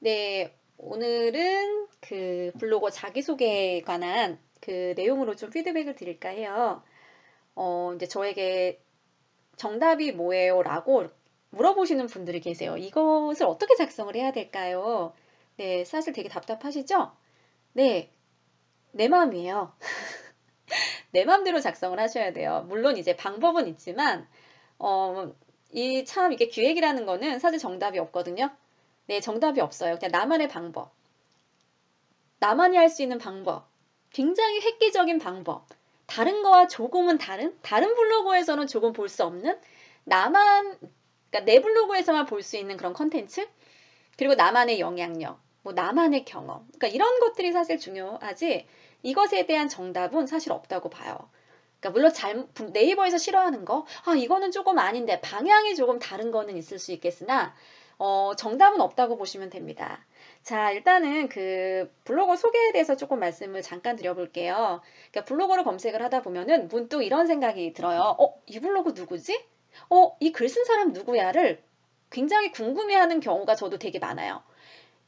네, 오늘은 그 블로거 자기소개에 관한 그 내용으로 좀 피드백을 드릴까 해요. 이제 저에게 정답이 뭐예요? 라고 물어보시는 분들이 계세요. 이것을 어떻게 작성을 해야 될까요? 네, 사실 되게 답답하시죠? 네, 내 마음이에요. 내 마음대로 작성을 하셔야 돼요. 물론 이제 방법은 있지만, 이게 기획이라는 거는 사실 정답이 없거든요. 네, 정답이 없어요. 그냥 나만의 방법. 나만이 할 수 있는 방법, 굉장히 획기적인 방법, 다른 거와 조금은 다른 블로그에서는 조금 볼 수 없는, 그러니까 내 블로그에서만 볼 수 있는 그런 컨텐츠, 그리고 나만의 영향력, 뭐 나만의 경험, 그러니까 이런 것들이 사실 중요하지, 이것에 대한 정답은 사실 없다고 봐요. 그러니까 물론 네이버에서 싫어하는 거, 이거는 조금 아닌데 방향이 조금 다른 거는 있을 수 있겠으나 정답은 없다고 보시면 됩니다. 자, 일단은 그 블로거 소개에 대해서 조금 말씀을 잠깐 드려볼게요. 그러니까 블로거를 검색을 하다 보면은 문득 이런 생각이 들어요. 이 블로그 누구지? 이 글 쓴 사람 누구야를 굉장히 궁금해하는 경우가 저도 되게 많아요.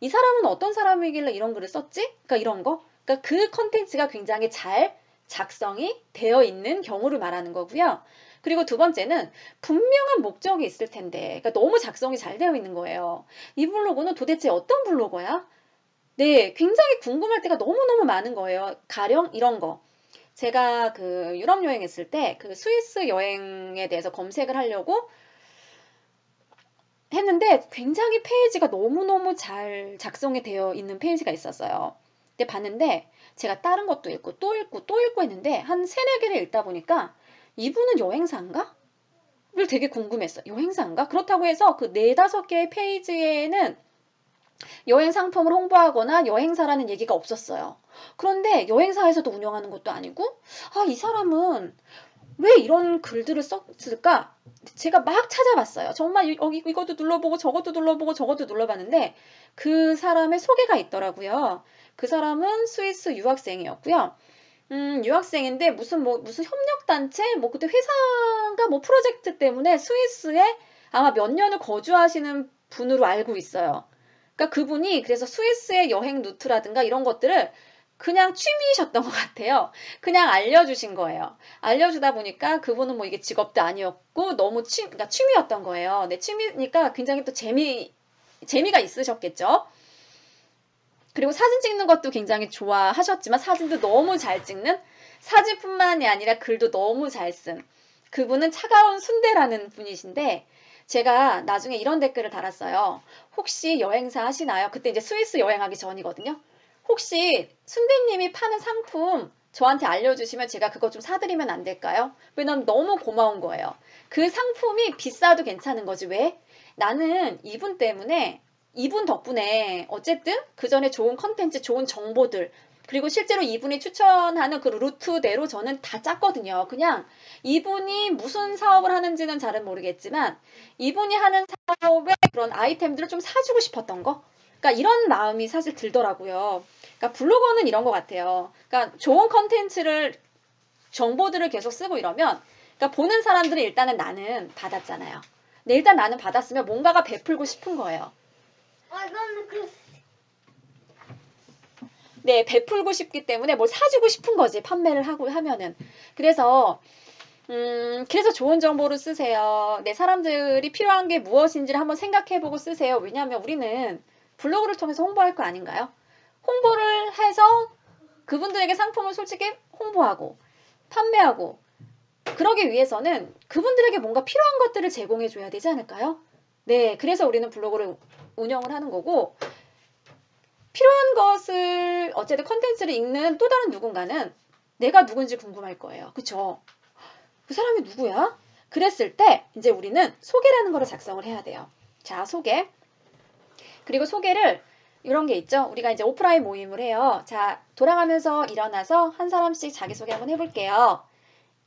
이 사람은 어떤 사람이길래 이런 글을 썼지? 그러니까 이런 거. 그러니까 그 컨텐츠가 굉장히 잘 작성이 되어 있는 경우를 말하는 거고요. 그리고 두 번째는 분명한 목적이 있을 텐데, 그러니까 너무 작성이 잘 되어 있는 거예요. 이 블로그는 도대체 어떤 블로거야? 네, 굉장히 궁금할 때가 너무너무 많은 거예요. 가령 이런 거. 제가 그 유럽 여행했을 때 그 스위스 여행에 대해서 검색을 하려고 했는데 굉장히 페이지가 너무너무 잘 작성이 되어 있는 페이지가 있었어요. 근데 봤는데 제가 다른 것도 읽고 또 읽고 또 읽고 했는데 한 세네 개를 읽다 보니까 이분은 여행사인가? 를 되게 궁금했어요. 여행사인가? 그렇다고 해서 그 네다섯 개의 페이지에는 여행 상품을 홍보하거나 여행사라는 얘기가 없었어요. 그런데 여행사에서도 운영하는 것도 아니고, 이 사람은 왜 이런 글들을 썼을까? 제가 막 찾아봤어요. 정말 이것도 눌러보고 저것도 눌러보고 저것도 눌러봤는데 그 사람의 소개가 있더라고요. 그 사람은 스위스 유학생이었고요. 유학생인데 무슨 협력단체, 뭐 그때 회사가 뭐 프로젝트 때문에 스위스에 아마 몇 년을 거주하시는 분으로 알고 있어요. 그러니까 그분이 그래서 스위스의 여행 루트라든가 이런 것들을 그냥 취미셨던 것 같아요. 그냥 알려주신 거예요. 알려주다 보니까 그분은 뭐 이게 직업도 아니었고 너무 그러니까 취미였던 거예요. 네, 취미니까 굉장히 또 재미가 있으셨겠죠. 그리고 사진 찍는 것도 굉장히 좋아하셨지만 사진도 너무 잘 찍는, 사진뿐만이 아니라 글도 너무 잘 쓴 그분은 차가운 순대라는 분이신데, 제가 나중에 이런 댓글을 달았어요. 혹시 여행사 하시나요? 그때 이제 스위스 여행하기 전이거든요. 혹시 순대님이 파는 상품 저한테 알려주시면 제가 그거 좀 사드리면 안 될까요? 왜냐면 너무 고마운 거예요. 그 상품이 비싸도 괜찮은 거지. 왜? 나는 이분 덕분에 어쨌든 그 전에 좋은 컨텐츠, 좋은 정보들, 그리고 실제로 이분이 추천하는 그 루트대로 저는 다 짰거든요. 그냥 이분이 무슨 사업을 하는지는 잘은 모르겠지만 이분이 하는 사업의 그런 아이템들을 좀 사주고 싶었던 거. 그러니까 이런 마음이 사실 들더라고요. 그러니까 블로거는 이런 것 같아요. 그러니까 좋은 컨텐츠를, 정보들을 계속 쓰고 이러면, 그러니까 보는 사람들은 일단은 나는 받았잖아요. 근데 일단 나는 받았으면 뭔가가 베풀고 싶은 거예요. 이거는 네, 베풀고 싶기 때문에 뭘 사주고 싶은 거지, 판매를 하면은. 그래서 좋은 정보를 쓰세요. 네, 사람들이 필요한 게 무엇인지를 한번 생각해보고 쓰세요. 왜냐하면 우리는 블로그를 통해서 홍보할 거 아닌가요? 홍보를 해서 그분들에게 상품을 솔직히 홍보하고, 판매하고, 그러기 위해서는 그분들에게 뭔가 필요한 것들을 제공해줘야 되지 않을까요? 네, 그래서 우리는 블로그를 운영을 하는 거고, 필요한 것을 어쨌든 컨텐츠를 읽는 또 다른 누군가는 내가 누군지 궁금할 거예요. 그쵸? 그 사람이 누구야? 그랬을 때 이제 우리는 소개라는 거를 작성을 해야 돼요. 자, 소개. 그리고 소개를 이런 게 있죠. 우리가 이제 오프라인 모임을 해요. 자, 돌아가면서 일어나서 한 사람씩 자기소개 한번 해볼게요.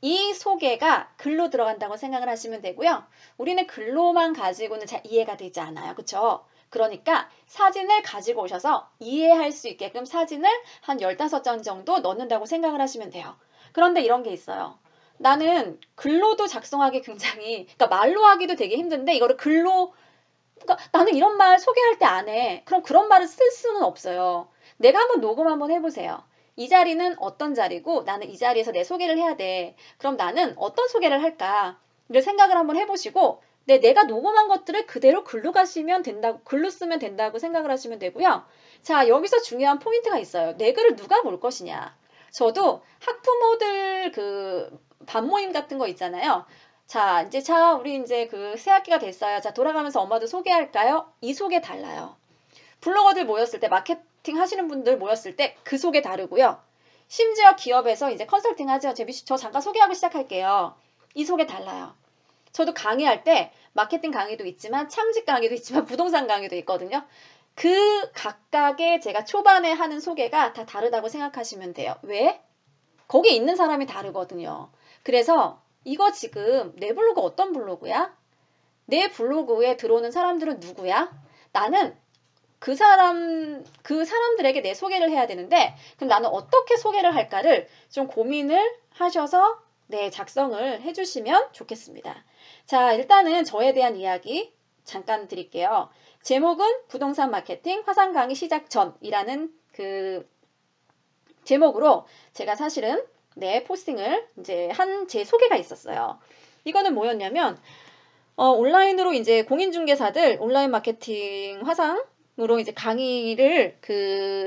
이 소개가 글로 들어간다고 생각을 하시면 되고요. 우리는 글로만 가지고는 잘 이해가 되지 않아요. 그쵸? 그러니까 사진을 가지고 오셔서 이해할 수 있게끔 사진을 한 15장 정도 넣는다고 생각을 하시면 돼요. 그런데 이런 게 있어요. 나는 글로도 작성하기 굉장히, 그러니까 말로 하기도 되게 힘든데 이거를 글로 그러니까 나는 이런 말 소개할 때 안 해. 그럼 그런 말을 쓸 수는 없어요. 내가 한번 녹음 한번 해보세요. 이 자리는 어떤 자리고 나는 이 자리에서 내 소개를 해야 돼. 그럼 나는 어떤 소개를 할까를 생각을 한번 해보시고 내가 녹음한 것들을 그대로 글로 가시면 된다고, 글로 쓰면 된다고 생각을 하시면 되고요. 자, 여기서 중요한 포인트가 있어요. 내 글을 누가 볼 것이냐. 저도 학부모들 그 반모임 같은 거 있잖아요. 자, 우리 이제 그 새학기가 됐어요. 자, 돌아가면서 엄마도 소개할까요? 이 소개 달라요. 블로거들 모였을 때, 마케팅 하시는 분들 모였을 때 그 소개 다르고요. 심지어 기업에서 이제 컨설팅 하죠. 제비씨, 저 잠깐 소개하고 시작할게요. 이 소개 달라요. 저도 강의할 때 마케팅 강의도 있지만 창직 강의도 있지만 부동산 강의도 있거든요. 그 각각의 제가 초반에 하는 소개가 다 다르다고 생각하시면 돼요. 왜? 거기에 있는 사람이 다르거든요. 그래서 이거 지금 내 블로그 어떤 블로그야? 내 블로그에 들어오는 사람들은 누구야? 나는 그 사람들에게 내 소개를 해야 되는데, 그럼 나는 어떻게 소개를 할까를 좀 고민을 하셔서 작성을 해주시면 좋겠습니다. 자, 일단은 저에 대한 이야기 잠깐 드릴게요. 제목은 부동산 마케팅 화상 강의 시작 전이라는 그 제목으로 제가 사실은 포스팅을 이제 한 제 소개가 있었어요. 이거는 뭐였냐면, 온라인으로 이제 공인중개사들 온라인 마케팅 화상으로 이제 강의를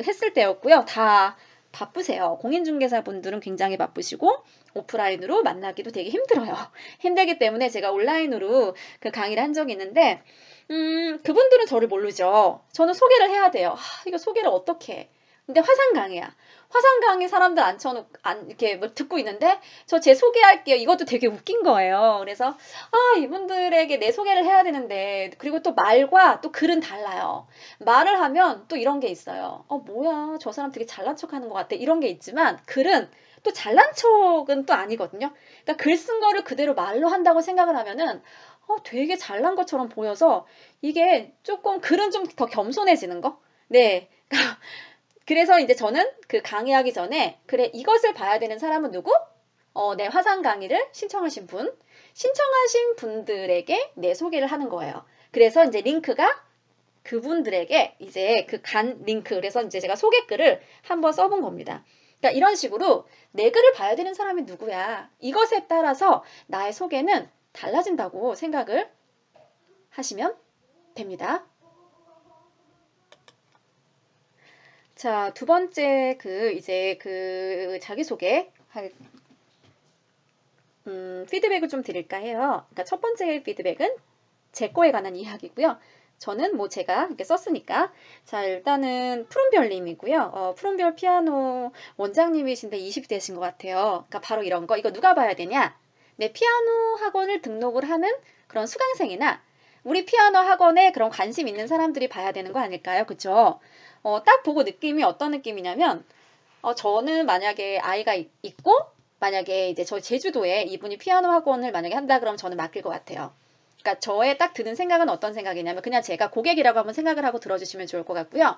했을 때였고요. 다 바쁘세요. 공인중개사 분들은 굉장히 바쁘시고 오프라인으로 만나기도 되게 힘들어요. 힘들기 때문에 제가 온라인으로 그 강의를 한 적이 있는데, 그분들은 저를 모르죠. 저는 소개를 해야 돼요. 이거 소개를 어떻게 해? 근데 화상 강의야. 화상 강의 사람들 이렇게 뭐 듣고 있는데, 저 제 소개할게요. 이것도 되게 웃긴 거예요. 그래서, 이분들에게 내 소개를 해야 되는데, 그리고 또 말과 또 글은 달라요. 말을 하면 또 이런 게 있어요. 뭐야. 저 사람 되게 잘난 척 하는 것 같아. 이런 게 있지만, 글은 또 잘난 척은 또 아니거든요. 그러니까 글 쓴 거를 그대로 말로 한다고 생각을 하면은, 되게 잘난 것처럼 보여서, 이게 조금, 글은 좀 더 겸손해지는 거? 네. 그래서 이제 저는 그 강의하기 전에, 그래, 이것을 봐야 되는 사람은 누구? 화상 강의를 신청하신 분들에게 내 소개를 하는 거예요. 그래서 이제 링크가 그분들에게 이제 그 간 링크, 그래서 이제 제가 소개글을 한번 써본 겁니다. 그러니까 이런 식으로 내 글을 봐야 되는 사람이 누구야? 이것에 따라서 나의 소개는 달라진다고 생각을 하시면 됩니다. 자, 두 번째 자기소개 할 피드백을 좀 드릴까 해요. 그러니까 첫 번째 피드백은 제 거에 관한 이야기고요. 저는 뭐 제가 이렇게 썼으니까. 자, 일단은 푸른별님이고요. 푸른별 피아노 원장님이신데 20대신 것 같아요. 그러니까 바로 이런 거. 이거 누가 봐야 되냐? 내 피아노 학원을 등록을 하는 그런 수강생이나 우리 피아노 학원에 그런 관심 있는 사람들이 봐야 되는 거 아닐까요? 그쵸? 딱 보고 느낌이 어떤 느낌이냐면, 저는 만약에 아이가 있고, 만약에 이제 저 제주도에 이분이 피아노 학원을 만약에 한다 그러면 저는 맡길 것 같아요. 그러니까 저의 딱 드는 생각은 어떤 생각이냐면, 그냥 제가 고객이라고 한번 생각을 하고 들어주시면 좋을 것 같고요.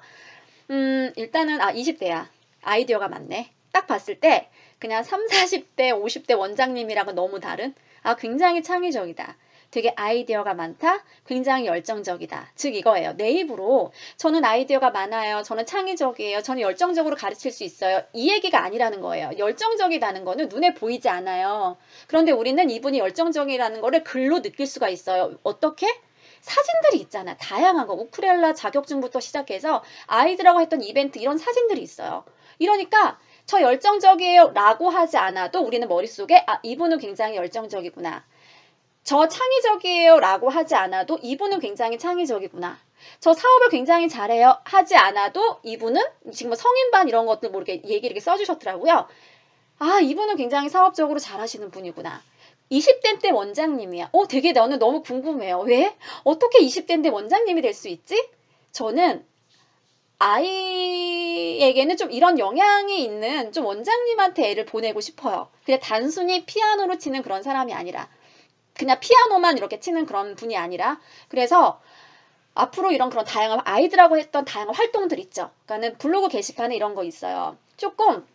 일단은 20대야. 아이디어가 많네. 딱 봤을 때 그냥 30, 40대, 50대 원장님이랑은 너무 다른, 굉장히 창의적이다. 되게 아이디어가 많다. 굉장히 열정적이다. 즉 이거예요. 내 입으로 저는 아이디어가 많아요. 저는 창의적이에요. 저는 열정적으로 가르칠 수 있어요. 이 얘기가 아니라는 거예요. 열정적이라는 거는 눈에 보이지 않아요. 그런데 우리는 이분이 열정적이라는 거를 글로 느낄 수가 있어요. 어떻게? 사진들이 있잖아. 다양한 거. 우쿨렐라 자격증부터 시작해서 아이들하고 했던 이벤트 이런 사진들이 있어요. 이러니까 저 열정적이에요 라고 하지 않아도 우리는 머릿속에 이분은 굉장히 열정적이구나. 저 창의적이에요 라고 하지 않아도 이분은 굉장히 창의적이구나. 저 사업을 굉장히 잘해요 하지 않아도 이분은 지금 성인반 이런 것들 뭐 이렇게 얘기 이렇게 써주셨더라고요. 이분은 굉장히 사업적으로 잘하시는 분이구나. 20대 때 원장님이야. 되게 나는 너무 궁금해요. 왜? 어떻게 20대인데 원장님이 될 수 있지? 저는 아이에게는 좀 이런 영향이 있는 좀 원장님한테 애를 보내고 싶어요. 그냥 단순히 피아노로 치는 그런 사람이 아니라, 그냥 피아노만 이렇게 치는 그런 분이 아니라, 그래서 앞으로 이런 그런 다양한 아이들하고 했던 다양한 활동들 있죠. 그러니까는 블로그 게시판에 이런 거 있어요. 조금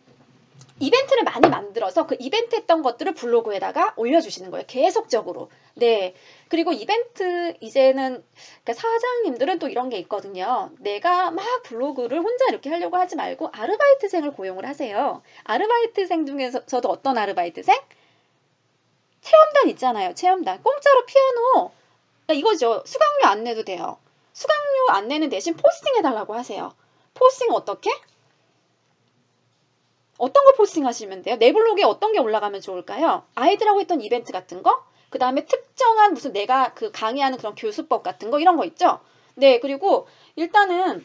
이벤트를 많이 만들어서 그 이벤트 했던 것들을 블로그에다가 올려주시는 거예요. 계속적으로. 네. 그리고 이벤트 이제는 그러니까 사장님들은 또 이런 게 있거든요. 내가 막 블로그를 혼자 이렇게 하려고 하지 말고 아르바이트생을 고용을 하세요. 아르바이트생 중에서도 어떤 아르바이트생? 체험단 있잖아요. 체험단. 공짜로 피아노. 그러니까 이거죠. 수강료 안 내도 돼요. 수강료 안 내는 대신 포스팅 해달라고 하세요. 포스팅 어떻게? 어떤 거 포스팅하시면 돼요? 내 블로그에 어떤 게 올라가면 좋을까요? 아이들하고 했던 이벤트 같은 거? 그 다음에 특정한 무슨 내가 그 강의하는 그런 교수법 같은 거 이런 거 있죠? 네, 그리고 일단은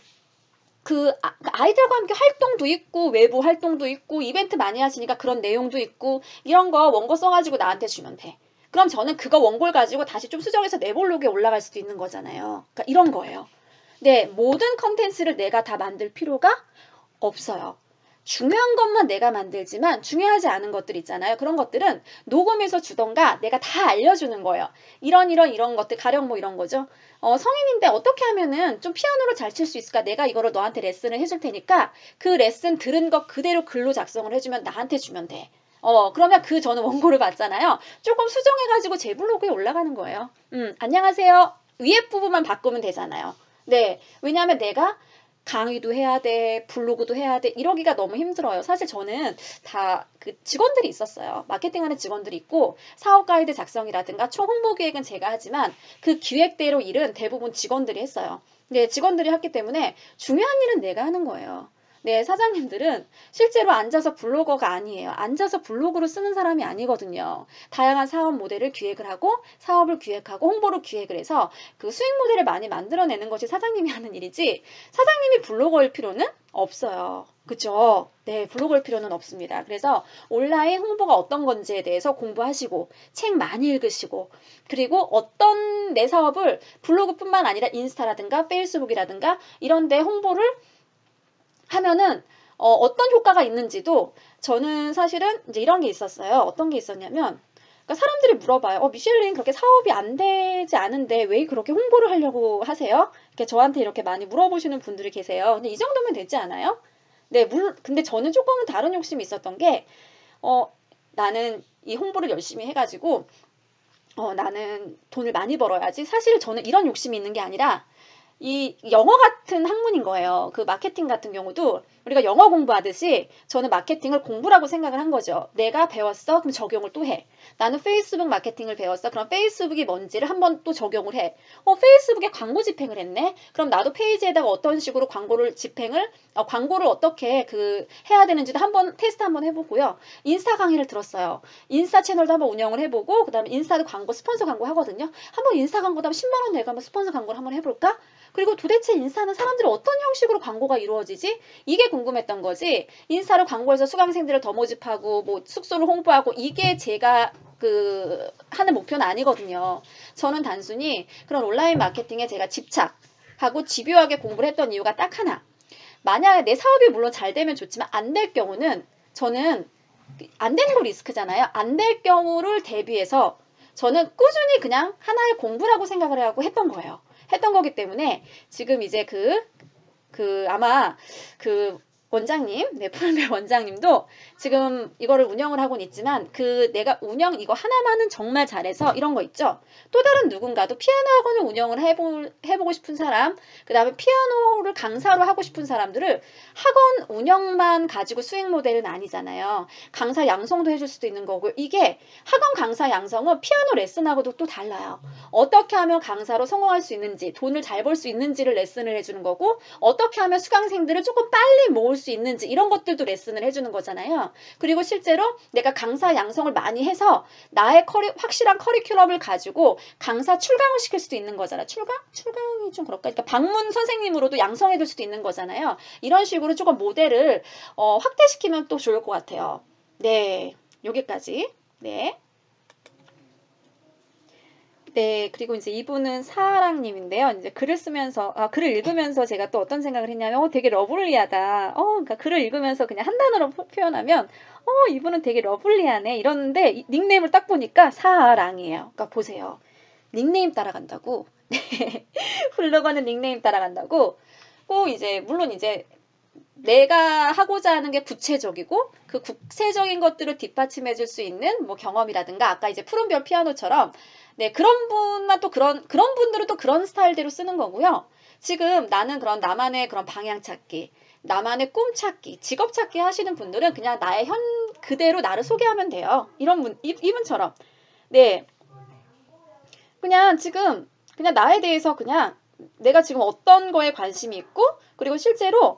그 아이들과 함께 활동도 있고 외부 활동도 있고 이벤트 많이 하시니까 그런 내용도 있고 이런 거 원고 써가지고 나한테 주면 돼. 그럼 저는 그거 원고를 가지고 다시 좀 수정해서 내 블로그에 올라갈 수도 있는 거잖아요. 그러니까 이런 거예요. 네, 모든 컨텐츠를 내가 다 만들 필요가 없어요. 중요한 것만 내가 만들지만 중요하지 않은 것들 있잖아요. 그런 것들은 녹음해서 주던가 내가 다 알려주는 거예요. 이런 것들 가령 뭐 이런 거죠. 성인인데 어떻게 하면은 좀 피아노를 잘 칠 수 있을까? 내가 이거를 너한테 레슨을 해줄 테니까 그 레슨 들은 거 그대로 글로 작성을 해주면 나한테 주면 돼. 그러면 저는 원고를 받잖아요. 조금 수정해가지고 제 블로그에 올라가는 거예요. 안녕하세요. 위에 부분만 바꾸면 되잖아요. 네. 왜냐하면 내가 강의도 해야 돼, 블로그도 해야 돼, 이러기가 너무 힘들어요. 사실 저는 다 그 직원들이 있었어요. 마케팅하는 직원들이 있고, 사업 가이드 작성이라든가 총 홍보 기획은 제가 하지만 그 기획대로 일은 대부분 직원들이 했어요. 네, 직원들이 했기 때문에 중요한 일은 내가 하는 거예요. 네, 사장님들은 실제로 앉아서 블로거가 아니에요. 앉아서 블로그를 쓰는 사람이 아니거든요. 다양한 사업 모델을 기획을 하고, 사업을 기획하고, 홍보를 기획을 해서 그 수익 모델을 많이 만들어내는 것이 사장님이 하는 일이지, 사장님이 블로거일 필요는 없어요. 그죠? 네, 블로그일 필요는 없습니다. 그래서 온라인 홍보가 어떤 건지에 대해서 공부하시고, 책 많이 읽으시고, 그리고 어떤 내 사업을 블로그뿐만 아니라 인스타라든가 페이스북이라든가 이런 데 홍보를 하면은 어떤 효과가 있는지도 저는 사실은 이제 이런 게 있었어요. 어떤 게 있었냐면 그러니까 사람들이 물어봐요. 미셸린 그렇게 사업이 안 되지 않은데 왜 그렇게 홍보를 하려고 하세요? 이렇게 저한테 이렇게 많이 물어보시는 분들이 계세요. 근데 이 정도면 되지 않아요? 네, 근데 저는 조금은 다른 욕심이 있었던 게 나는 이 홍보를 열심히 해가지고 나는 돈을 많이 벌어야지. 사실 저는 이런 욕심이 있는 게 아니라 이 영어 같은 학문인 거예요. 그 마케팅 같은 경우도 우리가 영어 공부하듯이 저는 마케팅을 공부라고 생각을 한 거죠. 내가 배웠어? 그럼 적용을 또 해. 나는 페이스북 마케팅을 배웠어? 그럼 페이스북이 뭔지를 한번 또 적용을 해. 페이스북에 광고 집행을 했네? 그럼 나도 페이지에다가 어떤 식으로 광고를 광고를 어떻게 해야 되는지도 한번 테스트 한번 해보고요. 인스타 강의를 들었어요. 인스타 채널도 한번 운영을 해보고 그 다음에 인스타도 스폰서 광고 하거든요. 한번 인스타 광고도 10만 원 내고 한번 스폰서 광고를 한번 해볼까? 그리고 도대체 인스타는 사람들이 어떤 형식으로 광고가 이루어지지? 이게 궁금했던 거지. 인스타로 광고해서 수강생들을 더 모집하고 뭐 숙소를 홍보하고 이게 제가 하는 목표는 아니거든요. 저는 단순히 그런 온라인 마케팅에 제가 집착하고 집요하게 공부를 했던 이유가 딱 하나. 만약에 내 사업이 물론 잘 되면 좋지만 안 될 경우는 저는 안 되는 거 리스크잖아요. 안 될 경우를 대비해서 저는 꾸준히 그냥 하나의 공부라고 생각을 하고 했던 거예요. 했던 거기 때문에 지금 이제 아마 원장님, 네, 푸른별 원장님도 지금 이거를 운영을 하고는 있지만 내가 운영 이거 하나만은 정말 잘해서 이런 거 있죠. 또 다른 누군가도 피아노 학원을 운영을 해보고 싶은 사람, 그 다음에 피아노를 강사로 하고 싶은 사람들을 학원 운영만 가지고 수익 모델은 아니잖아요. 강사 양성도 해줄 수도 있는 거고 이게 학원 강사 양성은 피아노 레슨하고도 또 달라요. 어떻게 하면 강사로 성공할 수 있는지, 돈을 잘 벌 수 있는지를 레슨을 해주는 거고 어떻게 하면 수강생들을 조금 빨리 모을 수 있는지 이런 것들도 레슨을 해주는 거잖아요. 그리고 실제로 내가 강사 양성을 많이 해서 나의 확실한 커리큘럼을 가지고 강사 출강을 시킬 수도 있는 거잖아요. 출강이 좀 그럴까? 그러니까 방문 선생님으로도 양성해 줄 수도 있는 거잖아요. 이런 식으로 조금 모델을 확대시키면 또 좋을 것 같아요. 네, 여기까지. 네. 네, 그리고 이제 이분은 사랑님인데요. 이제 글을 읽으면서 제가 또 어떤 생각을 했냐면, 되게 러블리하다. 그러니까 글을 읽으면서 그냥 한 단어로 표현하면, 이분은 되게 러블리하네. 이러는데, 닉네임을 딱 보니까 사랑이에요. 그러니까 보세요. 닉네임 따라간다고. 네. 블로거는 닉네임 따라간다고. 꼭 이제, 물론 이제, 내가 하고자 하는 게 구체적이고 그 구체적인 것들을 뒷받침해 줄 수 있는 뭐 경험이라든가 아까 이제 푸른별 피아노처럼 네, 그런 분만 또 그런 분들은 또 그런 스타일대로 쓰는 거고요. 지금 나는 그런 나만의 그런 방향 찾기, 나만의 꿈 찾기, 직업 찾기 하시는 분들은 그냥 나의 현 그대로 나를 소개하면 돼요. 이런 분, 이분처럼. 네. 그냥 지금 그냥 나에 대해서 그냥 내가 지금 어떤 거에 관심이 있고 그리고 실제로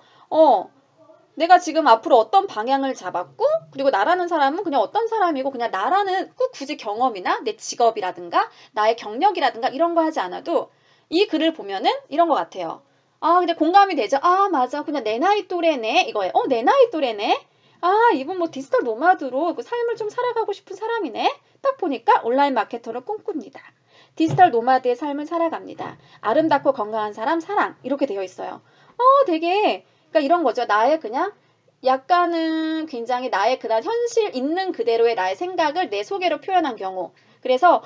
내가 지금 앞으로 어떤 방향을 잡았고 그리고 나라는 사람은 그냥 어떤 사람이고 그냥 나라는 꼭 굳이 경험이나 내 직업이라든가 나의 경력이라든가 이런 거 하지 않아도 이 글을 보면은 이런 것 같아요. 아 근데 공감이 되죠. 아 맞아 그냥 내 나이 또래네 이거예요. 내 나이 또래네. 아 이분 뭐 디지털 노마드로 그 삶을 좀 살아가고 싶은 사람이네. 딱 보니까 온라인 마케터를 꿈꿉니다. 디지털 노마드의 삶을 살아갑니다. 아름답고 건강한 사람 사랑 이렇게 되어 있어요. 되게 그러니까 이런 거죠. 나의 그냥 약간은 굉장히 나의 그런 현실 있는 그대로의 나의 생각을 내 소개로 표현한 경우. 그래서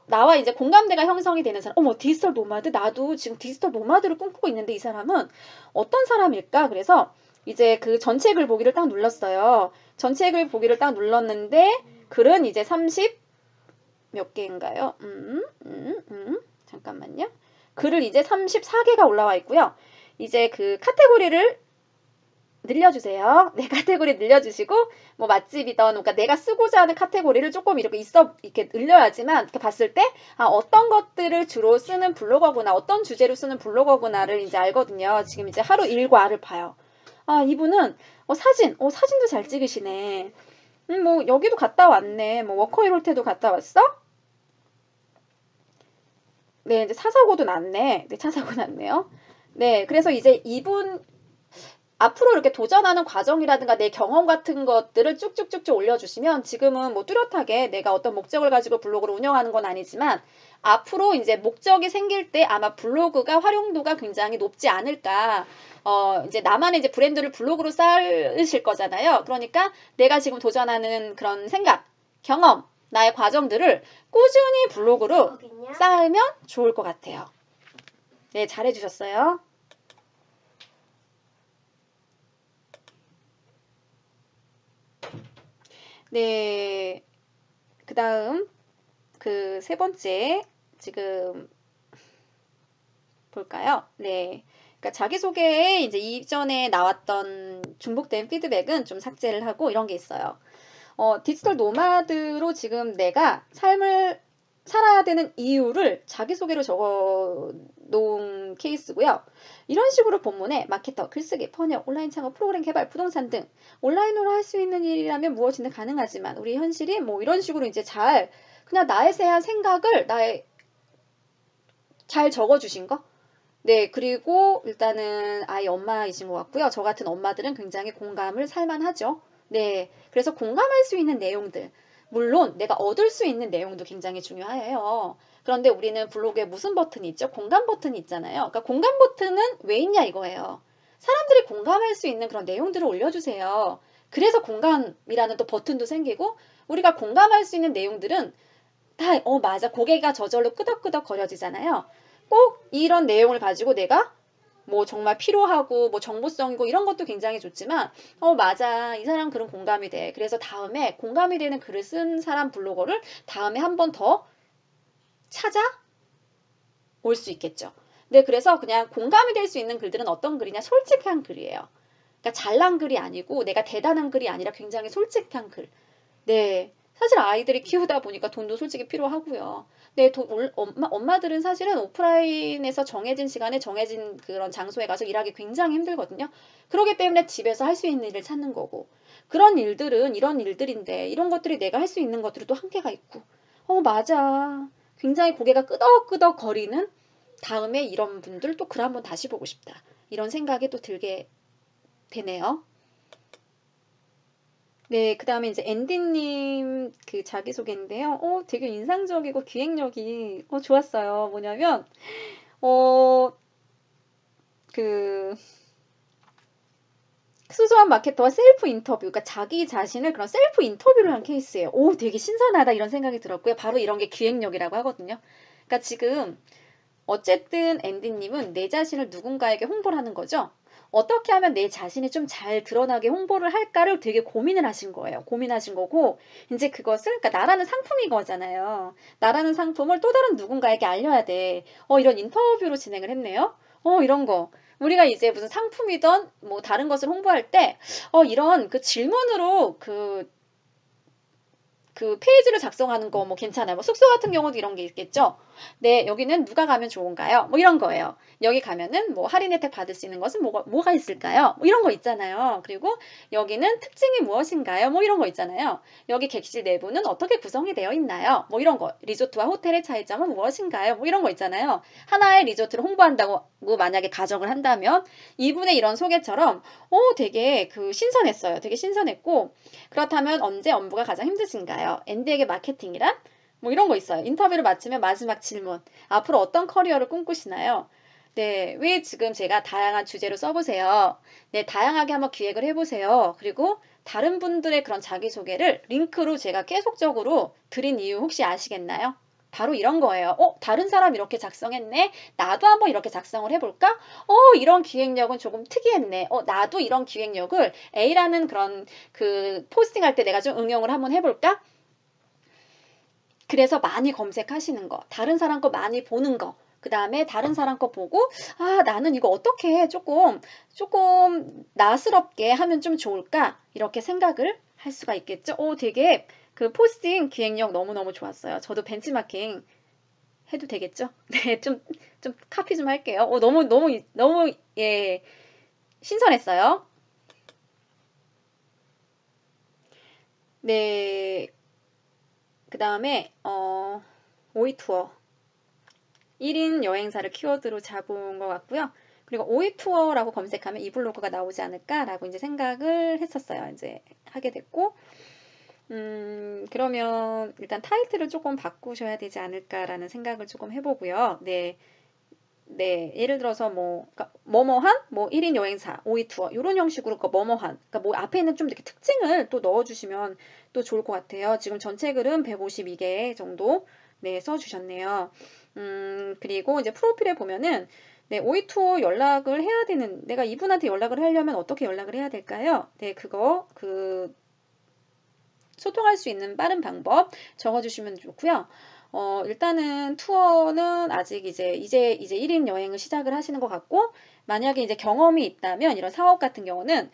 나와 이제 공감대가 형성이 되는 사람. 어머 디지털 노마드 나도 지금 디지털 노마드를 꿈꾸고 있는데 이 사람은 어떤 사람일까? 그래서 이제 그 전체 글 보기를 딱 눌렀어요. 전체 글 보기를 딱 눌렀는데 글은 이제 30 몇 개인가요? 잠깐만요. 글을 이제 34개가 올라와 있고요. 이제 그 카테고리를 늘려주세요. 네, 카테고리 늘려주시고, 뭐 맛집이던, 그러니까 내가 쓰고자 하는 카테고리를 조금 이렇게 늘려야지만, 이렇게 봤을 때, 어떤 것들을 주로 쓰는 블로거구나, 어떤 주제로 쓰는 블로거구나를 이제 알거든요. 지금 이제 하루 일과를 봐요. 이분은, 사진도 잘 찍으시네. 뭐, 여기도 갔다 왔네. 뭐, 워커힐 홀때도 갔다 왔어? 네, 이제 차사고도 났네. 네, 차사고 났네요. 네, 그래서 이제 이분, 앞으로 이렇게 도전하는 과정이라든가 내 경험 같은 것들을 쭉쭉쭉쭉 올려주시면 지금은 뭐 뚜렷하게 내가 어떤 목적을 가지고 블로그를 운영하는 건 아니지만 앞으로 이제 목적이 생길 때 아마 블로그가 활용도가 굉장히 높지 않을까. 이제 나만의 이제 브랜드를 블로그로 쌓으실 거잖아요. 그러니까 내가 지금 도전하는 그런 생각, 경험, 나의 과정들을 꾸준히 블로그로 쌓으면 좋을 것 같아요. 네, 잘해주셨어요. 네, 그 다음 그 세 번째 지금 볼까요? 네. 그러니까 자기소개에 이제 이전에 나왔던 중복된 피드백은 좀 삭제를 하고 이런 게 있어요. 디지털 노마드로 지금 내가 삶을 살아야 되는 이유를 자기소개로 적어 놓은 케이스고요. 이런 식으로 본문에 마케터, 글쓰기, 번역, 온라인 창업, 프로그램 개발, 부동산 등 온라인으로 할 수 있는 일이라면 무엇이든 가능하지만 우리 현실이 뭐 이런 식으로 이제 잘 그냥 나에 대한 생각을 잘 적어주신 거. 네, 그리고 일단은 아이 엄마이신 것 같고요. 저 같은 엄마들은 굉장히 공감을 살만하죠. 네, 그래서 공감할 수 있는 내용들. 물론 내가 얻을 수 있는 내용도 굉장히 중요해요. 그런데 우리는 블로그에 무슨 버튼이 있죠? 공감 버튼이 있잖아요. 그러니까 공감 버튼은 왜 있냐 이거예요. 사람들이 공감할 수 있는 그런 내용들을 올려주세요. 그래서 공감이라는 또 버튼도 생기고 우리가 공감할 수 있는 내용들은 다, 맞아. 고개가 저절로 끄덕끄덕 거려지잖아요. 꼭 이런 내용을 가지고 내가 뭐 정말 필요하고 뭐 정보성이고 이런 것도 굉장히 좋지만 맞아. 이 사람 글은 공감이 돼. 그래서 다음에 공감이 되는 글을 쓴 사람 블로거를 다음에 한 번 더 찾아올 수 있겠죠. 네, 그래서 그냥 공감이 될 수 있는 글들은 어떤 글이냐? 솔직한 글이에요. 그러니까 잘난 글이 아니고 내가 대단한 글이 아니라 굉장히 솔직한 글. 네. 사실 아이들이 키우다 보니까 돈도 솔직히 필요하고요. 네, 엄마들은 사실은 오프라인에서 정해진 시간에 정해진 그런 장소에 가서 일하기 굉장히 힘들거든요. 그렇기 때문에 집에서 할 수 있는 일을 찾는 거고. 그런 일들은 이런 일들인데, 이런 것들이 내가 할 수 있는 것들은 또 한계가 있고. 맞아. 굉장히 고개가 끄덕끄덕 거리는 다음에 이런 분들 또 글 한번 다시 보고 싶다. 이런 생각이 또 들게 되네요. 네, 그 다음에 이제 앤디님 그 자기소개인데요. 되게 인상적이고 기획력이 좋았어요. 뭐냐면, 어, 그, 수조한 마케터와 셀프 인터뷰, 그러니까 자기 자신을 그런 셀프 인터뷰를 한 케이스예요. 되게 신선하다 이런 생각이 들었고요. 바로 이런 게 기획력이라고 하거든요. 그러니까 지금 어쨌든 앤디님은 내 자신을 누군가에게 홍보를 하는 거죠. 어떻게 하면 내 자신이 좀 잘 드러나게 홍보를 할까를 되게 고민을 하신 거예요. 고민하신 거고, 이제 그것을, 그러니까 나라는 상품인 거잖아요. 나라는 상품을 또 다른 누군가에게 알려야 돼. 이런 인터뷰로 진행을 했네요. 이런 거. 우리가 이제 무슨 상품이든 뭐 다른 것을 홍보할 때, 이런 그 질문으로 그 페이지를 작성하는 거 뭐 괜찮아요. 뭐 숙소 같은 경우도 이런 게 있겠죠. 네, 여기는 누가 가면 좋은가요? 뭐 이런 거예요. 여기 가면은 뭐 할인 혜택 받을 수 있는 것은 뭐가 있을까요? 뭐 이런 거 있잖아요. 그리고 여기는 특징이 무엇인가요? 뭐 이런 거 있잖아요. 여기 객실 내부는 어떻게 구성이 되어 있나요? 뭐 이런 거. 리조트와 호텔의 차이점은 무엇인가요? 뭐 이런 거 있잖아요. 하나의 리조트를 홍보한다고 만약에 가정을 한다면 이분의 이런 소개처럼 되게 신선했어요. 되게 신선했고 그렇다면 언제 업무가 가장 힘드신가요? 앤디에게 마케팅이란? 뭐 이런 거 있어요. 인터뷰를 마치면 마지막 질문. 앞으로 어떤 커리어를 꿈꾸시나요? 네, 왜 지금 제가 다양한 주제로 써보세요. 네, 다양하게 한번 기획을 해보세요. 그리고 다른 분들의 그런 자기소개를 링크로 제가 계속적으로 드린 이유 혹시 아시겠나요? 바로 이런 거예요. 다른 사람 이렇게 작성했네. 나도 한번 이렇게 작성을 해볼까? 이런 기획력은 조금 특이했네. 나도 이런 기획력을 A라는 그런 포스팅할 때 내가 좀 응용을 한번 해볼까? 그래서 많이 검색하시는 거, 다른 사람 거 많이 보는 거, 그 다음에 다른 사람 거 보고, 나는 이거 어떻게 조금 나스럽게 하면 좀 좋을까? 이렇게 생각을 할 수가 있겠죠? 되게 포스팅 기획력 너무너무 좋았어요. 저도 벤치마킹 해도 되겠죠? 네, 좀 카피 좀 할게요. 너무, 예, 신선했어요. 네, 그 다음에, 오이 투어. 1인 여행사를 키워드로 잡은 것 같고요. 그리고 오이 투어라고 검색하면 이 블로그가 나오지 않을까라고 이제 생각을 했었어요. 이제 하게 됐고, 그러면 일단 타이틀을 조금 바꾸셔야 되지 않을까라는 생각을 조금 해보고요. 네. 네, 예를 들어서 그러니까 뭐뭐한, 1인 여행사, 오이 투어, 이런 형식으로 뭐뭐한, 그러니까 뭐 앞에 있는 좀 이렇게 특징을 또 넣어주시면 또 좋을 것 같아요. 지금 전체 글은 152개 정도, 네, 써주셨네요. 그리고 이제 프로필에 보면은, 네, 오이 투어 연락을 해야 되는, 내가 이분한테 연락을 하려면 어떻게 연락을 해야 될까요? 네, 소통할 수 있는 빠른 방법 적어주시면 좋고요. 일단은 투어는 아직 이제 1인 여행을 시작을 하시는 것 같고, 만약에 이제 경험이 있다면 이런 사업 같은 경우는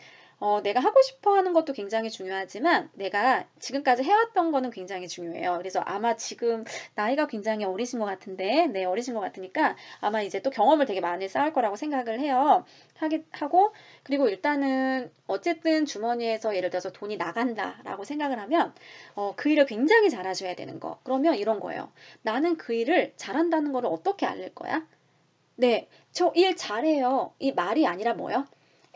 내가 하고 싶어 하는 것도 굉장히 중요하지만 내가 지금까지 해왔던 거는 굉장히 중요해요. 그래서 아마 지금 나이가 굉장히 어리신 것 같은데, 네, 어리신 것 같으니까 아마 이제 또 경험을 되게 많이 쌓을 거라고 생각을 해요. 하고, 그리고 일단은 어쨌든 주머니에서 예를 들어서 돈이 나간다라고 생각을 하면 그 일을 굉장히 잘하셔야 되는 거. 그러면 이런 거예요. 나는 그 일을 잘한다는 거를 어떻게 알릴 거야? 네, 저 일 잘해요. 이 말이 아니라 뭐요?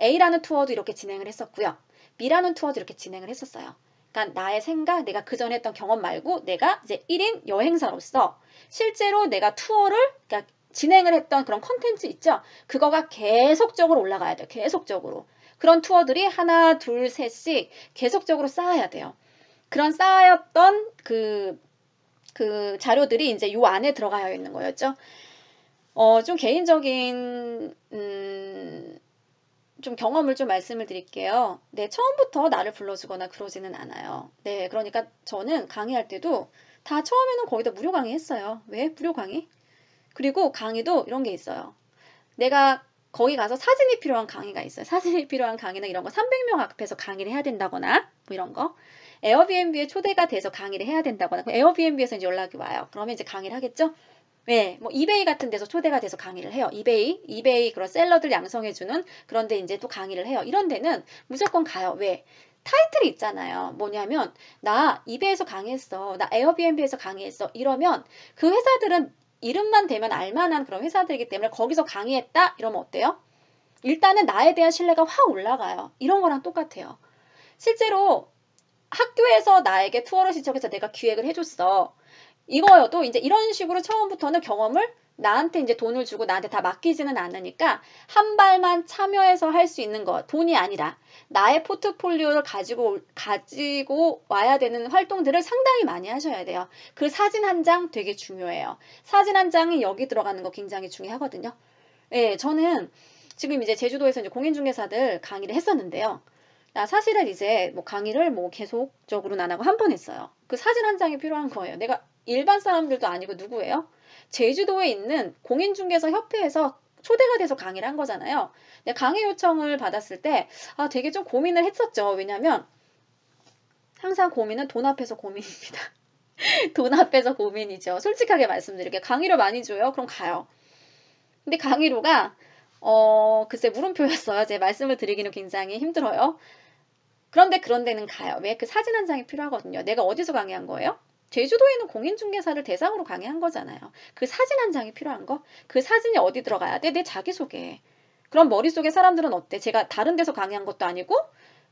A라는 투어도 이렇게 진행을 했었고요. B라는 투어도 이렇게 진행을 했었어요. 그러니까 나의 생각, 내가 그전에 했던 경험 말고 내가 이제 1인 여행사로서 실제로 내가 투어를 그러니까 진행을 했던 그런 컨텐츠 있죠? 그거가 계속적으로 올라가야 돼요. 계속적으로. 그런 투어들이 하나, 둘, 셋씩 계속적으로 쌓아야 돼요. 그런 쌓였던 그 자료들이 이제 요 안에 들어가 있는 거였죠. 좀 개인적인, 좀 경험을 좀 말씀을 드릴게요. 네, 처음부터 나를 불러주거나 그러지는 않아요. 네, 그러니까 저는 강의할 때도 다 처음에는 거의 다 무료 강의 했어요. 왜? 무료 강의? 그리고 강의도 이런 게 있어요. 내가 거기 가서 사진이 필요한 강의가 있어요. 사진이 필요한 강의는 이런 거 300명 앞에서 강의를 해야 된다거나 뭐 이런 거. 에어비앤비에 초대가 돼서 강의를 해야 된다거나 에어비앤비에서 이제 연락이 와요. 그러면 이제 강의를 하겠죠? 네, 뭐 이베이 같은 데서 초대가 돼서 강의를 해요. 이베이 그런 셀러들 양성해주는 그런데 이제 또 강의를 해요. 이런 데는 무조건 가요. 왜? 타이틀이 있잖아요. 뭐냐면 나 이베이에서 강의했어. 나 에어비앤비에서 강의했어. 이러면 그 회사들은 이름만 대면 알만한 그런 회사들이기 때문에 거기서 강의했다? 이러면 어때요? 일단은 나에 대한 신뢰가 확 올라가요. 이런 거랑 똑같아요. 실제로 학교에서 나에게 투어를 신청해서 내가 기획을 해줬어. 이거여도 이제 이런 식으로 처음부터는 경험을 나한테 이제 돈을 주고 나한테 다 맡기지는 않으니까 한 발만 참여해서 할 수 있는 것, 돈이 아니라 나의 포트폴리오를 가지고 와야 되는 활동들을 상당히 많이 하셔야 돼요. 그 사진 한 장 되게 중요해요. 사진 한 장이 여기 들어가는 거 굉장히 중요하거든요. 예, 저는 지금 이제 제주도에서 이제 공인중개사들 강의를 했었는데요. 사실은 이제 뭐 강의를 뭐 계속적으로는 안 하고 한 번 했어요. 그 사진 한 장이 필요한 거예요. 내가 일반 사람들도 아니고 누구예요? 제주도에 있는 공인중개사 협회에서 초대가 돼서 강의를 한 거잖아요. 강의 요청을 받았을 때 되게 좀 고민을 했었죠. 왜냐면 항상 고민은 돈 앞에서 고민입니다. 돈 앞에서 고민이죠. 솔직하게 말씀드릴게요. 강의료 많이 줘요? 그럼 가요. 근데 강의료가 글쎄 물음표였어요. 제 말씀을 드리기는 굉장히 힘들어요. 그런데 그런 데는 가요. 왜? 그 사진 한 장이 필요하거든요. 내가 어디서 강의한 거예요? 제주도에는 공인중개사를 대상으로 강의한 거잖아요. 그 사진 한 장이 필요한 거? 그 사진이 어디 들어가야 돼? 내 자기소개. 그럼 머릿속에 사람들은 어때? 제가 다른 데서 강의한 것도 아니고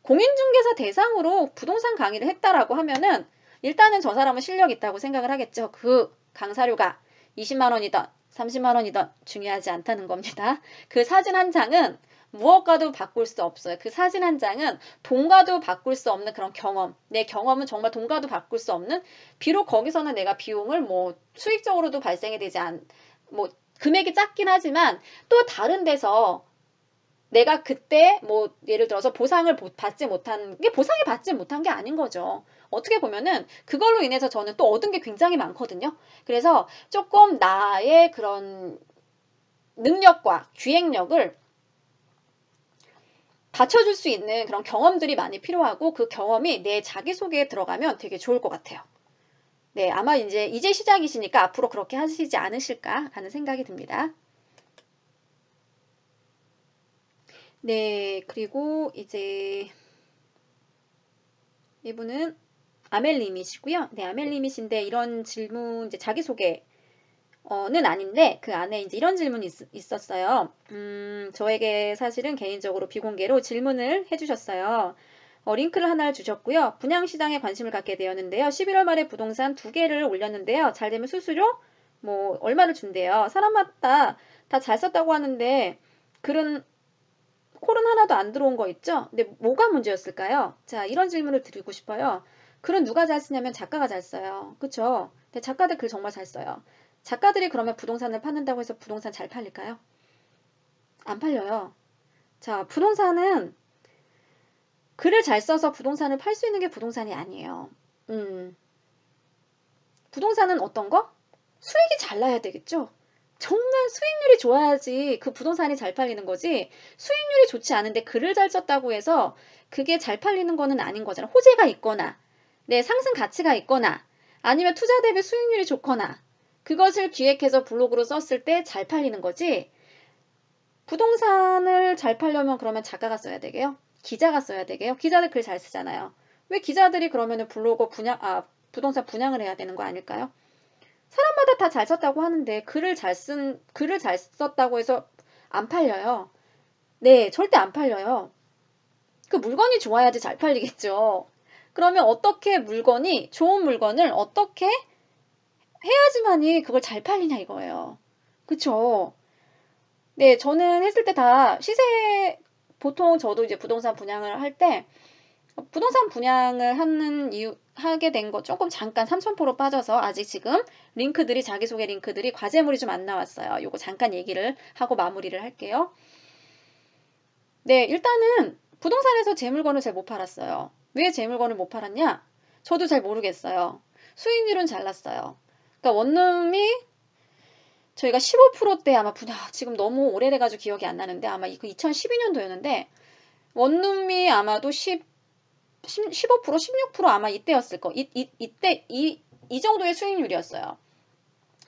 공인중개사 대상으로 부동산 강의를 했다라고 하면은 일단은 저 사람은 실력 있다고 생각을 하겠죠. 그 강사료가 20만 원이든 30만 원이든 중요하지 않다는 겁니다. 그 사진 한 장은 무엇과도 바꿀 수 없어요. 그 사진 한 장은 돈과도 바꿀 수 없는 그런 경험. 내 경험은 정말 돈과도 바꿀 수 없는, 비록 거기서는 내가 비용을 뭐 수익적으로도 발생이 되지 뭐 금액이 작긴 하지만 또 다른 데서 내가 그때 뭐 예를 들어서 보상을 받지 못한 게, 보상이 받지 못한 게 아닌 거죠. 어떻게 보면은 그걸로 인해서 저는 또 얻은 게 굉장히 많거든요. 그래서 조금 나의 그런 능력과 기획력을 받쳐줄 수 있는 그런 경험들이 많이 필요하고, 그 경험이 내 자기소개에 들어가면 되게 좋을 것 같아요. 네, 아마 이제 시작이시니까 앞으로 그렇게 하시지 않으실까 하는 생각이 듭니다. 네, 그리고 이제 이분은 아멜님이시고요. 네, 아멜님이신데 이런 질문, 이제 자기소개 는 아닌데 그 안에 이제 이런 질문이 있었어요. 저에게 사실은 개인적으로 비공개로 질문을 해주셨어요. 링크를 하나를 주셨고요. 분양시장에 관심을 갖게 되었는데요. 11월 말에 부동산 2개를 올렸는데요. 잘 되면 수수료 뭐 얼마를 준대요. 사람마다 다 잘 썼다고 하는데 글은 콜은 하나도 안 들어온 거 있죠? 근데 뭐가 문제였을까요? 자, 이런 질문을 드리고 싶어요. 글은 누가 잘 쓰냐면 작가가 잘 써요. 그쵸? 근데 작가들 글 정말 잘 써요. 작가들이 그러면 부동산을 파는다고 해서 부동산 잘 팔릴까요? 안 팔려요. 자, 부동산은 글을 잘 써서 부동산을 팔 수 있는 게 부동산이 아니에요. 부동산은 어떤 거? 수익이 잘 나야 되겠죠? 정말 수익률이 좋아야지 그 부동산이 잘 팔리는 거지, 수익률이 좋지 않은데 글을 잘 썼다고 해서 그게 잘 팔리는 거는 아닌 거잖아. 호재가 있거나, 내 상승 가치가 있거나, 아니면 투자 대비 수익률이 좋거나, 그것을 기획해서 블로그로 썼을 때 잘 팔리는 거지. 부동산을 잘 팔려면 그러면 작가가 써야 되게요? 기자가 써야 되게요? 기자들 글 잘 쓰잖아요. 왜 기자들이 그러면은 부동산 분양을 해야 되는 거 아닐까요? 사람마다 다 잘 썼다고 하는데 글을 잘 썼다고 해서 안 팔려요. 네, 절대 안 팔려요. 그 물건이 좋아야지 잘 팔리겠죠. 그러면 어떻게 좋은 물건을 어떻게 해야지만이 그걸 잘 팔리냐 이거예요. 그쵸? 네, 저는 했을 때 다 보통 저도 이제 부동산 분양을 할 때, 부동산 분양을 하게 된 거 조금 잠깐 3,000% 빠져서 아직 지금 자기소개 링크들이 과제물이 좀 안 나왔어요. 요거 잠깐 얘기를 하고 마무리를 할게요. 네, 일단은 부동산에서 제 물건을 잘 못 팔았어요. 왜 제 물건을 못 팔았냐? 저도 잘 모르겠어요. 수익률은 잘 났어요. 그러니까 원룸이 저희가 15%대 아마 지금 너무 오래돼가지고 기억이 안 나는데 아마 그 2012년도였는데 원룸이 아마도 15%, 16% 아마 이때였을 거. 이때 이 정도의 수익률이었어요.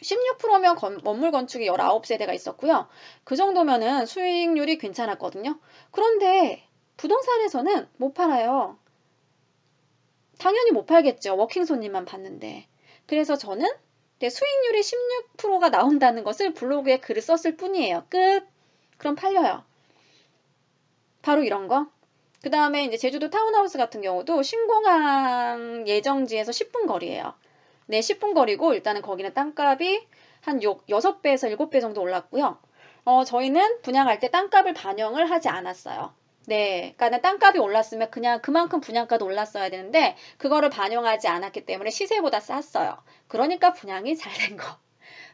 16%면 건물 건축이 19세대가 있었고요. 그 정도면은 수익률이 괜찮았거든요. 그런데 부동산에서는 못 팔아요. 당연히 못 팔겠죠. 워킹 손님만 받는데. 그래서 저는 수익률이 16%가 나온다는 것을 블로그에 글을 썼을 뿐이에요. 끝. 그럼 팔려요. 바로 이런 거. 그 다음에 이제 제주도 타운하우스 같은 경우도 신공항 예정지에서 10분 거리예요. 네, 10분 거리고 일단은 거기는 땅값이 한 6배에서 7배 정도 올랐고요. 저희는 분양할 때 땅값을 반영을 하지 않았어요. 네, 그러니까 땅값이 올랐으면 그냥 그만큼 분양가도 올랐어야 되는데 그거를 반영하지 않았기 때문에 시세보다 쌌어요. 그러니까 분양이 잘 된 거.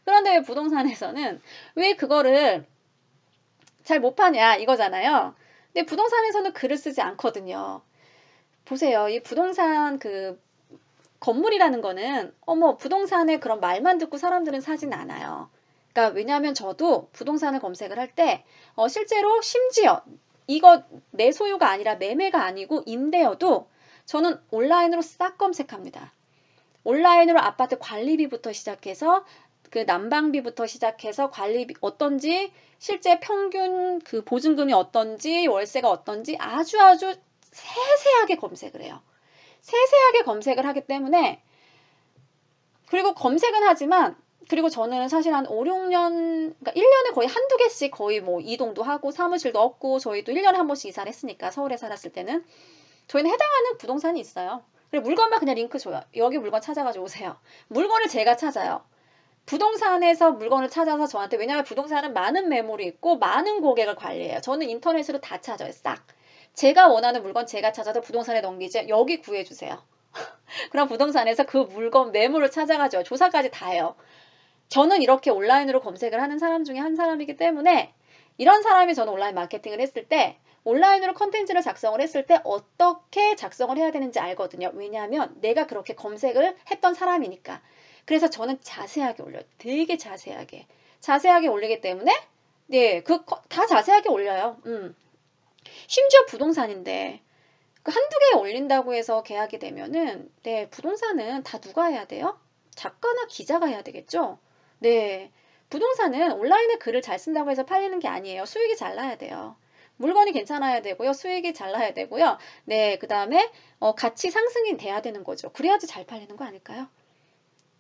그런데 왜 부동산에서는 왜 그거를 잘 못 파냐 이거잖아요. 근데 부동산에서는 글을 쓰지 않거든요. 보세요. 이 부동산 그 건물이라는 거는 어머 부동산의 그런 말만 듣고 사람들은 사진 않아요. 그러니까 왜냐하면 저도 부동산을 검색을 할 때 실제로 심지어 이거 내 소유가 아니라 매매가 아니고 임대여도 저는 온라인으로 싹 검색합니다. 온라인으로 아파트 관리비부터 시작해서 그 난방비부터 시작해서 관리비 어떤지 실제 평균 그 보증금이 어떤지 월세가 어떤지 아주 세세하게 검색을 해요. 세세하게 검색을 하기 때문에 그리고 검색은 하지만 그리고 저는 사실 한 5, 6년 그러니까 1년에 거의 한두 개씩 거의 뭐 이동도 하고 사무실도 없고 저희도 1년에 한 번씩 이사를 했으니까 서울에 살았을 때는 저희는 해당하는 부동산이 있어요. 그리고 물건만 그냥 링크 줘요. 여기 물건 찾아가지고 오세요. 물건을 제가 찾아요. 부동산에서 물건을 찾아서 저한테 왜냐하면 부동산은 많은 매물이 있고 많은 고객을 관리해요. 저는 인터넷으로 다 찾아요. 싹. 제가 원하는 물건 제가 찾아서 부동산에 넘기지 여기 구해주세요. 그럼 부동산에서 그 물건 매물을 찾아가죠. 조사까지 다 해요. 저는 이렇게 온라인으로 검색을 하는 사람 중에 한 사람이기 때문에 이런 사람이 저는 온라인 마케팅을 했을 때 온라인으로 컨텐츠를 작성을 했을 때 어떻게 작성을 해야 되는지 알거든요. 왜냐하면 내가 그렇게 검색을 했던 사람이니까. 그래서 저는 자세하게 올려요. 되게 자세하게 올리기 때문에 네, 다 자세하게 올려요. 심지어 부동산인데 그 한두 개 올린다고 해서 계약이 되면은 네, 부동산은 다 누가 해야 돼요? 작가나 기자가 해야 되겠죠? 네. 부동산은 온라인에 글을 잘 쓴다고 해서 팔리는 게 아니에요. 수익이 잘 나야 돼요. 물건이 괜찮아야 되고요. 수익이 잘 나야 되고요. 네, 그 다음에 가치 상승이 돼야 되는 거죠. 그래야지 잘 팔리는 거 아닐까요?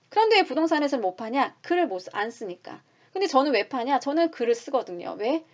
그런데 왜 부동산에서는 못 파냐? 글을 안 쓰니까. 근데 저는 왜 파냐? 저는 글을 쓰거든요. 왜?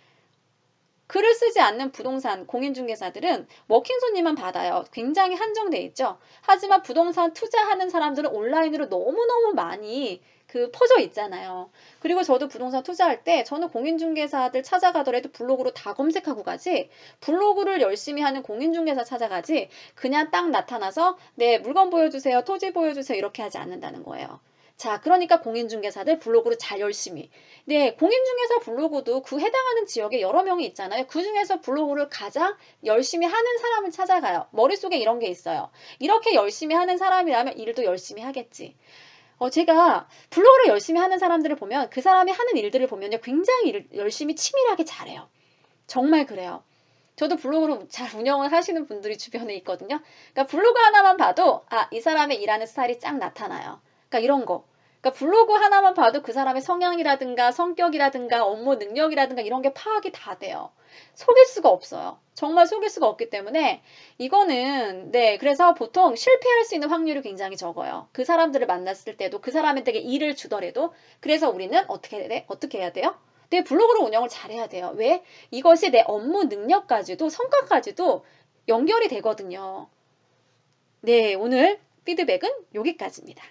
글을 쓰지 않는 부동산 공인중개사들은 워킹 손님만 받아요. 굉장히 한정돼 있죠. 하지만 부동산 투자하는 사람들은 온라인으로 너무너무 많이 그 퍼져 있잖아요. 그리고 저도 부동산 투자할 때 저는 공인중개사들 찾아가더라도 블로그로 다 검색하고 가지 블로그를 열심히 하는 공인중개사 찾아가지 그냥 딱 나타나서 네 물건 보여주세요. 토지 보여주세요. 이렇게 하지 않는다는 거예요. 자, 그러니까 공인중개사들 블로그를 잘 열심히. 네, 공인중개사 블로그도 그 해당하는 지역에 여러 명이 있잖아요. 그 중에서 블로그를 가장 열심히 하는 사람을 찾아가요. 머릿속에 이런 게 있어요. 이렇게 열심히 하는 사람이라면 일도 열심히 하겠지. 제가 블로그를 열심히 하는 사람들을 보면 그 사람이 하는 일들을 보면요. 굉장히 일을 열심히 치밀하게 잘해요. 정말 그래요. 저도 블로그를 잘 운영을 하시는 분들이 주변에 있거든요. 그러니까 블로그 하나만 봐도 이 사람의 일하는 스타일이 쫙 나타나요. 그러니까 이런 거. 그러니까 블로그 하나만 봐도 그 사람의 성향이라든가 성격이라든가 업무 능력이라든가 이런 게 파악이 다 돼요. 속일 수가 없어요. 정말 속일 수가 없기 때문에 이거는 네 그래서 보통 실패할 수 있는 확률이 굉장히 적어요. 그 사람들을 만났을 때도 그 사람한테 일을 주더라도 그래서 우리는 어떻게 해야 돼요? 내 블로그를 운영을 잘해야 돼요. 왜? 이것이 내 업무 능력까지도 성과까지도 연결이 되거든요. 네, 오늘 피드백은 여기까지입니다.